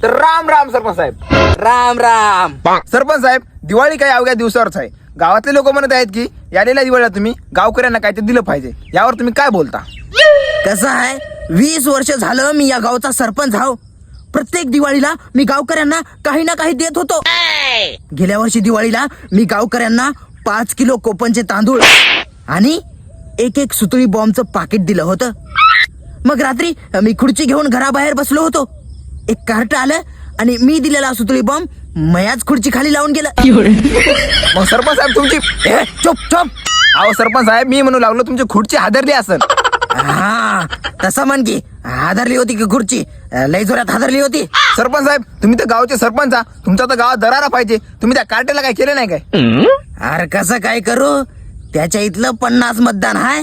तर राम राम सरपंच साहेब. राम राम. सरपंच साहेब, दिवाळी काही अवघ्या दिवसावरच आहे. गावातले लोक म्हणत आहेत की यालेल्या दिवाळीला तुम्ही गावकऱ्यांना काय ते दिलं पाहिजे. यावर तुम्ही काय बोलता? कसं आहे, 20 वर्ष झालं मी या गावचा सरपंच हाव. प्रत्येक दिवाळीला मी गावकऱ्यांना काही ना काही देत होतो. गेल्या वर्षी दिवाळीला मी गावकऱ्यांना 5 किलो कोपनचे तांदूळ आणि एक सुतळी बॉम्बचं पाकिट दिलं होतं. मग रात्री मी खुर्ची घेऊन घराबाहेर बसलो होतो. एक कार्ट आलं आणि मी दिलेला सुतळी बॉम्ब मयाच खुर्ची खाली लावून गेलं. मग सरपंच साहेब तुमची चुप चुप. अहो सरपंच साहेब, मी म्हणू लागलो तुमची खुर्ची हादरली असेल. हा, तसं म्हण की हादरली होती की खुर्ची? लय जोरात हादरली होती. सरपंच साहेब, तुम्ही तर गावचे सरपंच आ, तुमचा तर गावात दरारा पाहिजे. तुम्ही त्या कार्टेला काय केलं नाही काय? अरे कसं काय करू, त्याच्या इथलं 50 मतदान हाय.